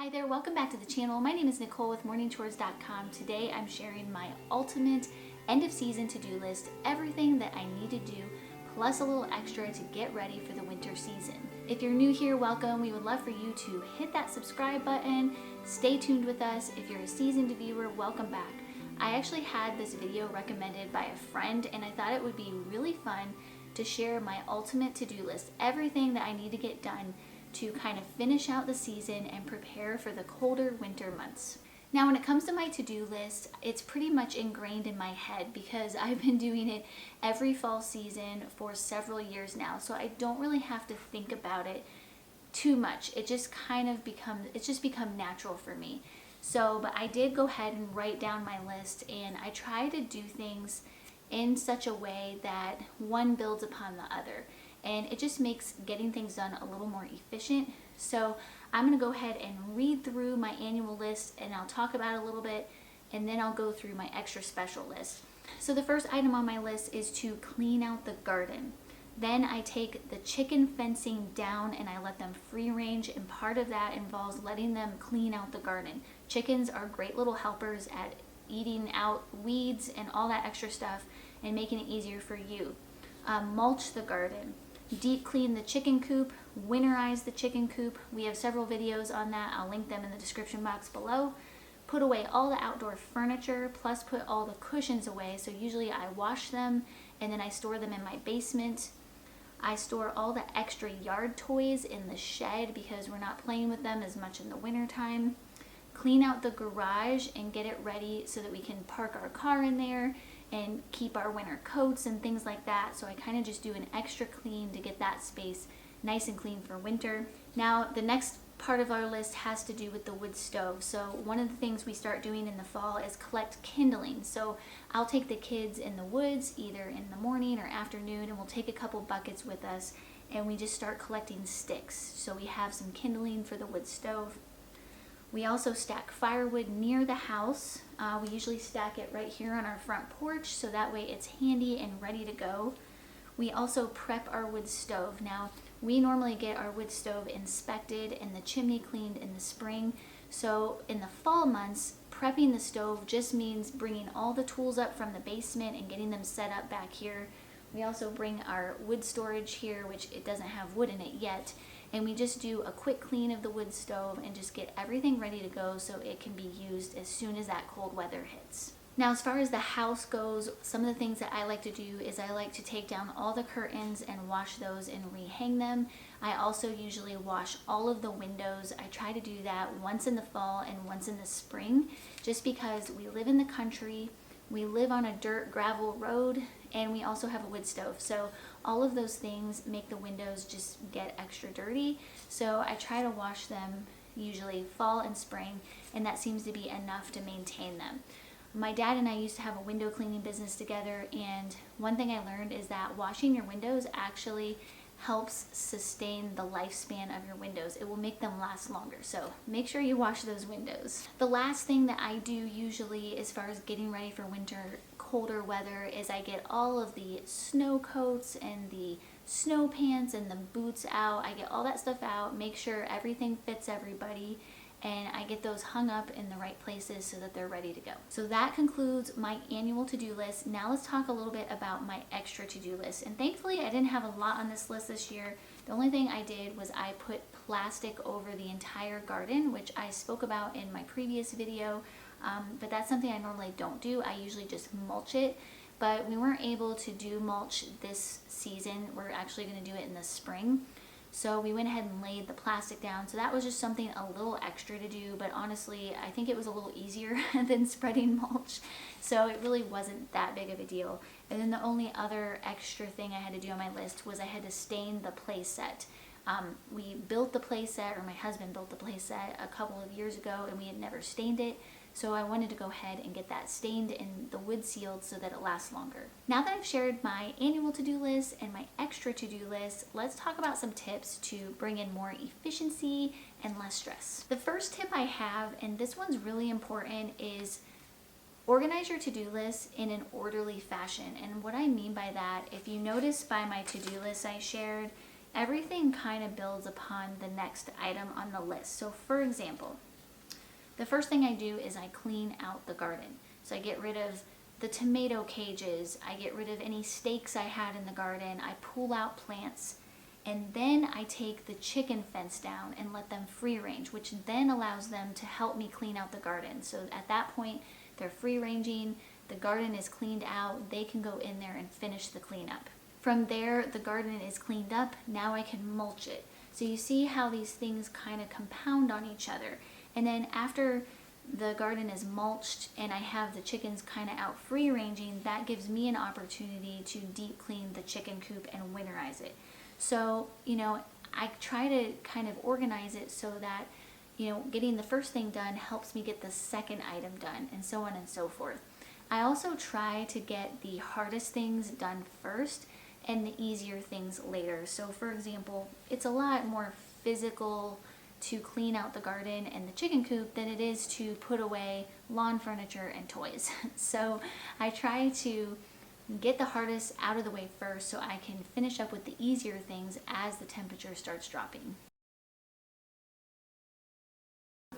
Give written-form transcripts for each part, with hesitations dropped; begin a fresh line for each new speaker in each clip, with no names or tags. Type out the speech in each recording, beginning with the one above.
Hi there, welcome back to the channel. My name is Nicole with morningchores.com. Today I'm sharing my ultimate end of season to-do list, everything that I need to do, plus a little extra to get ready for the winter season. If you're new here, welcome. We would love for you to hit that subscribe button, stay tuned with us. If you're a seasoned viewer, welcome back. I actually had this video recommended by a friend and I thought it would be really fun to share my ultimate to-do list, everything that I need to get done to kind of finish out the season and prepare for the colder winter months. Now, when it comes to my to-do list, it's pretty much ingrained in my head because I've been doing it every fall season for several years now, so I don't really have to think about it too much. It just kind of become natural for me. But I did go ahead and write down my list, and I try to do things in such a way that one builds upon the other. And it just makes getting things done a little more efficient. So I'm going to go ahead and read through my annual list and I'll talk about it a little bit, and then I'll go through my extra special list. So the first item on my list is to clean out the garden. Then I take the chicken fencing down and I let them free range, and part of that involves letting them clean out the garden. Chickens are great little helpers at eating out weeds and all that extra stuff and making it easier for you. Mulch the garden. Deep clean the chicken coop, winterize the chicken coop. We have several videos on that. I'll link them in the description box below. Put away all the outdoor furniture, plus put all the cushions away. So usually I wash them and then I store them in my basement. I store all the extra yard toys in the shed because we're not playing with them as much in the winter time. Clean out the garage and get it ready so that we can park our car in there and keep our winter coats and things like that. So I kind of just do an extra clean to get that space nice and clean for winter. Now, the next part of our list has to do with the wood stove. So one of the things we start doing in the fall is collect kindling. So I'll take the kids in the woods either in the morning or afternoon, and we'll take a couple buckets with us and we just start collecting sticks. So we have some kindling for the wood stove. We also stack firewood near the house. We usually stack it right here on our front porch, so that way it's handy and ready to go. We also prep our wood stove. Now, we normally get our wood stove inspected and the chimney cleaned in the spring. So in the fall months, prepping the stove just means bringing all the tools up from the basement and getting them set up back here. We also bring our wood storage here, which it doesn't have wood in it yet. And we just do a quick clean of the wood stove and just get everything ready to go so it can be used as soon as that cold weather hits. Now, as far as the house goes, some of the things that I like to do is I like to take down all the curtains and wash those and rehang them. I also usually wash all of the windows. I try to do that once in the fall and once in the spring, just because we live in the country, we live on a dirt gravel road, and we also have a wood stove. So all of those things make the windows just get extra dirty. So I try to wash them usually fall and spring, and that seems to be enough to maintain them. My dad and I used to have a window cleaning business together, and one thing I learned is that washing your windows actually helps sustain the lifespan of your windows. It will make them last longer, so make sure you wash those windows. The last thing that I do usually as far as getting ready for winter, colder weather, is I get all of the snow coats and the snow pants and the boots out. I get all that stuff out, make sure everything fits everybody, and I get those hung up in the right places so that they're ready to go. So that concludes my annual to-do list. Now let's talk a little bit about my extra to-do list. And thankfully I didn't have a lot on this list this year. The only thing I did was I put plastic over the entire garden, which I spoke about in my previous video, but that's something I normally don't do. I usually just mulch it, but we weren't able to do mulch this season. We're actually gonna do it in the spring. So we went ahead and laid the plastic down. So that was just something a little extra to do, but honestly, I think it was a little easier than spreading mulch. So it really wasn't that big of a deal. And then the only other extra thing I had to do on my list was I had to stain the play set. We built the play set, or my husband built the play set a couple of years ago, and we had never stained it. So I wanted to go ahead and get that stained and the wood sealed so that it lasts longer. Now that I've shared my annual to-do list and my extra to-do list, let's talk about some tips to bring in more efficiency and less stress. The first tip I have, and this one's really important, is organize your to-do list in an orderly fashion. And what I mean by that, if you notice by my to-do list I shared, everything kind of builds upon the next item on the list. So for example, the first thing I do is I clean out the garden. So I get rid of the tomato cages, I get rid of any stakes I had in the garden, I pull out plants, and then I take the chicken fence down and let them free range, which then allows them to help me clean out the garden. So at that point, they're free ranging, the garden is cleaned out, they can go in there and finish the cleanup. From there, the garden is cleaned up, now I can mulch it. So you see how these things kind of compound on each other. And then after the garden is mulched and I have the chickens kind of out free ranging, that gives me an opportunity to deep clean the chicken coop and winterize it. So, I try to kind of organize it so that, getting the first thing done helps me get the second item done, and so on and so forth. I also try to get the hardest things done first and the easier things later. So for example, it's a lot more physical to clean out the garden and the chicken coop than it is to put away lawn furniture and toys. So I try to get the hardest out of the way first so I can finish up with the easier things as the temperature starts dropping.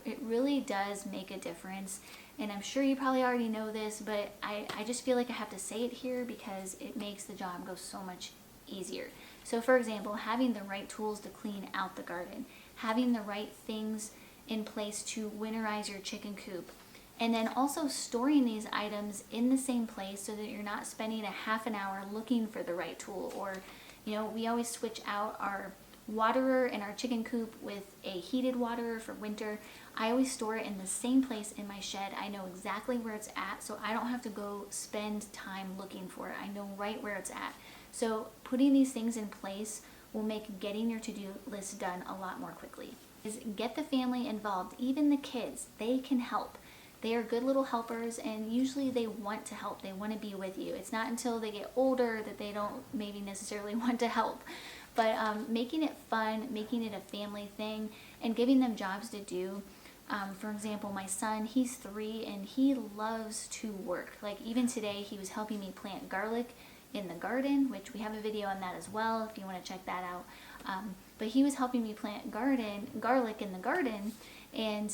It really does make a difference, and I'm sure you probably already know this, but I just feel like I have to say it here because it makes the job go so much easier. So for example, having the right tools to clean out the garden, having the right things in place to winterize your chicken coop, and then also storing these items in the same place so that you're not spending a half an hour looking for the right tool. Or, we always switch out our waterer in our chicken coop with a heated waterer for winter. I always store it in the same place in my shed. I know exactly where it's at, so I don't have to go spend time looking for it. I know right where it's at. So putting these things in place will make getting your to-do list done a lot more quickly. Is get the family involved, even the kids. They can help. They are good little helpers, and usually they want to help. They want to be with you. It's not until they get older that they don't maybe necessarily want to help. But making it fun, making it a family thing, and giving them jobs to do. For example, my son, he's 3 and he loves to work. Like even today, he was helping me plant garlic in the garden, which we have a video on that as well if you want to check that out. But he was helping me plant garlic in the garden, and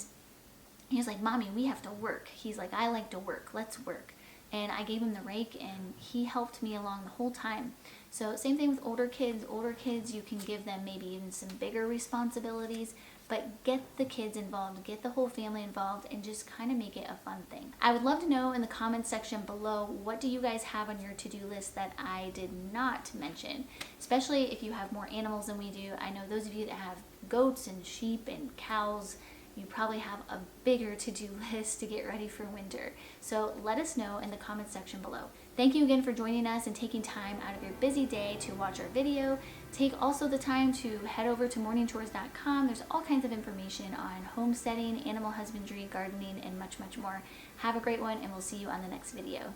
he was like, "Mommy, we have to work." He's like, "I like to work, let's work." And I gave him the rake and he helped me along the whole time. So same thing with older kids. Older kids, you can give them maybe even some bigger responsibilities, but get the kids involved, get the whole family involved, and just kind of make it a fun thing. I would love to know in the comments section below, what do you guys have on your to-do list that I did not mention? Especially if you have more animals than we do. I know those of you that have goats and sheep and cows, you probably have a bigger to-do list to get ready for winter. So let us know in the comments section below. Thank you again for joining us and taking time out of your busy day to watch our video. Take also the time to head over to morningchores.com. There's all kinds of information on homesteading, animal husbandry, gardening, and much, much more. Have a great one, and we'll see you on the next video.